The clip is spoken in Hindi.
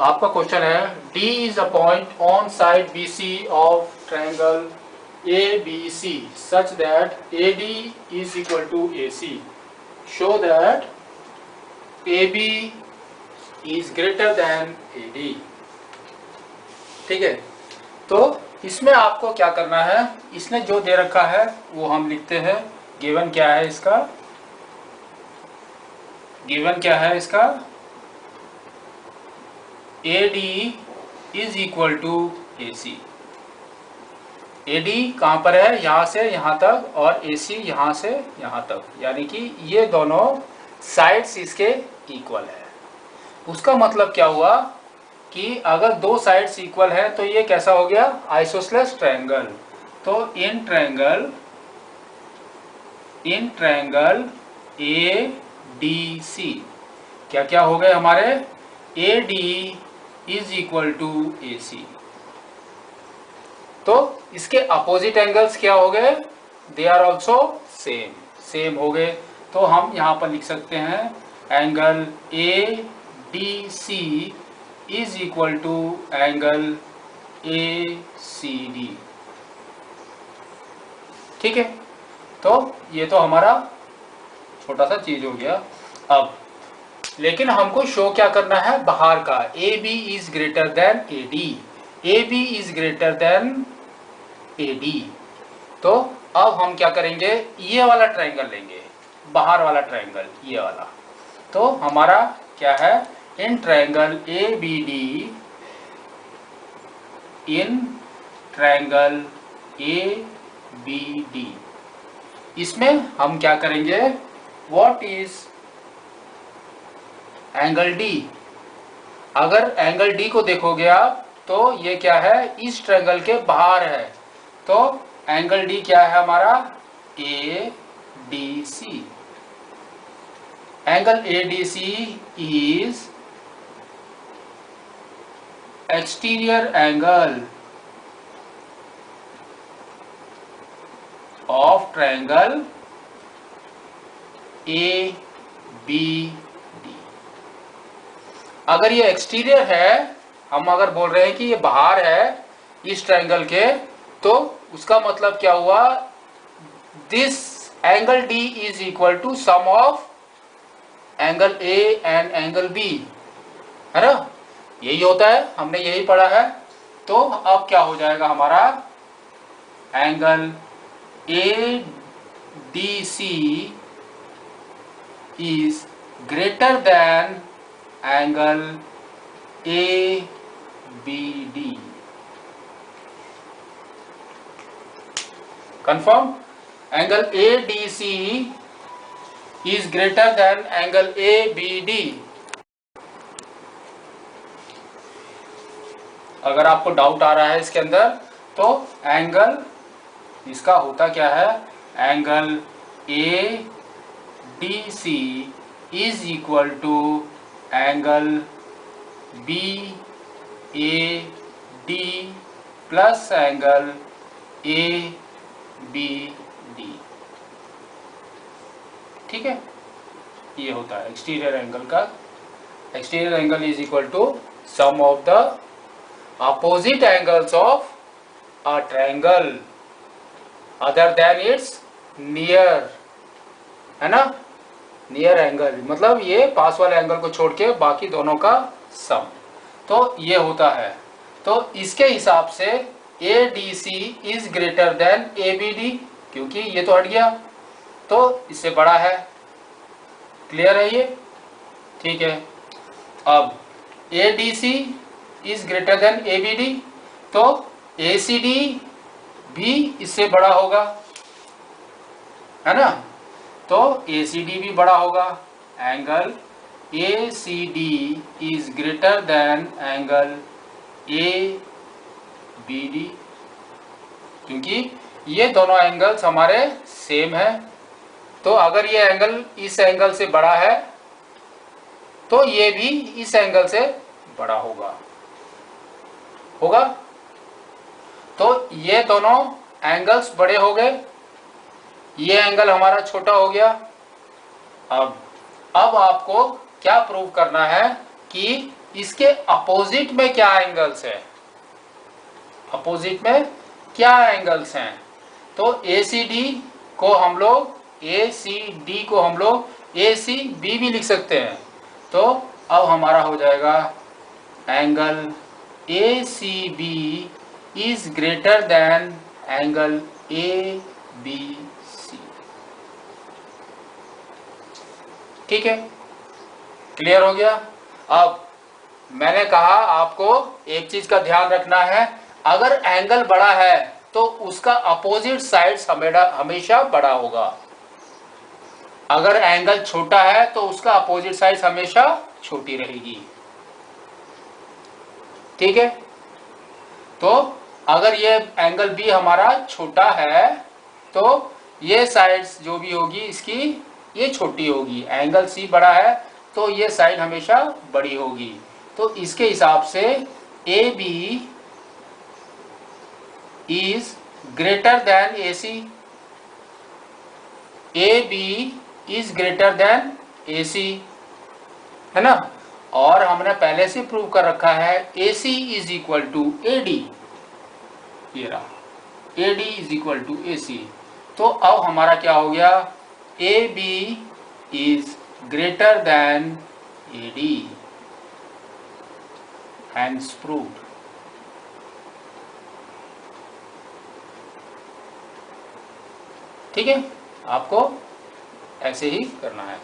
आपका क्वेश्चन है D is a point on side B C of triangle A B C such that A D is equal to A C, show that A B is greater than A D. ठीक है, तो इसमें आपको क्या करना है, इसने जो दे रखा है वो हम लिखते हैं। गिवन क्या है इसका, गिवन क्या है इसका, A D is equal to A C. A D कहाँ पर है, यहाँ से यहाँ तक, और ए सी यहाँ से यहाँ तक, यानी कि ये दोनों साइड्स इसके इक्वल है। उसका मतलब क्या हुआ कि अगर दो साइड्स इक्वल है तो ये कैसा हो गया, आइसोसेलेस ट्रायंगल। तो इन ट्रायंगल ए डी सी क्या क्या हो गए हमारे, A D is equal to A C. तो इसके अपोजिट एंगल्स क्या हो गए, they are also same, same हो गए। तो हम यहाँ पर लिख सकते हैं angle A D C is equal to angle A C D. ठीक है, तो ये तो हमारा छोटा सा चीज हो गया। अब लेकिन हमको शो क्या करना है बाहर का, A B is greater than A D, A B is greater than A D. तो अब हम क्या करेंगे, ये वाला ट्रायंगल लेंगे, बाहर वाला ट्रायंगल, ये वाला। तो हमारा क्या है, in triangle A B D, in triangle A B D, इसमें हम क्या करेंगे, व्हाट इज एंगल डी। अगर एंगल डी को देखोगे आप तो ये क्या है, इस ट्रायंगल के बाहर है। तो एंगल डी क्या है हमारा, A D C. Angle A D C is exterior angle of triangle A B D. अगर ये एक्सटीरियर है, हम अगर बोल रहे हैं कि ये बाहर है इस ट्रायंगल के, तो उसका मतलब क्या हुआ, this angle D is equal to sum of angle A and angle B, है ना, यही होता है, हमने यही पढ़ा है। तो अब क्या हो जाएगा हमारा, angle A D C is greater than angle A B D. Confirm, angle A D C is greater than angle A B D. अगर आपको डाउट आ रहा है इसके अंदर, तो एंगल इसका होता क्या है, angle A D C is equal to angle B A D plus angle A B D. ठीक है, ये होता है एक्सटीरियर एंगल का। Exterior angle is equal to sum of the opposite angles of a triangle other than its near, है ना, नियर एंगल मतलब ये पास वाले एंगल को छोड़ के बाकी दोनों का सम। तो ये होता है। तो इसके हिसाब से A D C is greater than A B D, क्योंकि ये तो हट गया तो इससे बड़ा है। क्लियर है ये, ठीक है। अब A D C is greater than A B D, तो ए सी डी भी इससे बड़ा होगा, है ना, तो ए सी डी भी बड़ा होगा। Angle A C D is greater than angle A B D, क्योंकि ये दोनों एंगल्स हमारे सेम है। तो अगर ये एंगल इस एंगल से बड़ा है तो ये भी इस एंगल से बड़ा होगा। तो ये दोनों एंगल्स बड़े हो गए, ये एंगल हमारा छोटा हो गया। अब आपको क्या प्रूव करना है कि इसके अपोजिट में क्या एंगल्स है, अपोजिट में क्या एंगल्स हैं। तो ACD को हम लोग ACB भी लिख सकते हैं। तो अब हमारा हो जाएगा angle ACB is greater than angle ABC। ठीक है, क्लियर हो गया। अब मैंने कहा आपको एक चीज का ध्यान रखना है, अगर एंगल बड़ा है तो उसका अपोजिट साइड्स हमेशा बड़ा होगा, अगर एंगल छोटा है तो उसका अपोजिट साइड्स हमेशा छोटी रहेगी। ठीक है, तो अगर ये एंगल B हमारा छोटा है तो ये साइड्स जो भी होगी इसकी ये छोटी होगी, एंगल C बड़ा है तो ये साइड हमेशा बड़ी होगी। तो इसके हिसाब से AB is greater then AC, AB is greater then AC, है ना। और हमने पहले से प्रूव कर रखा है AC is equal to AD, ये रहा AD is equal to AC। तो अब हमारा क्या हो गया, AB is greater than AD, hence proved. ठीक है, आपको ऐसे ही करना है।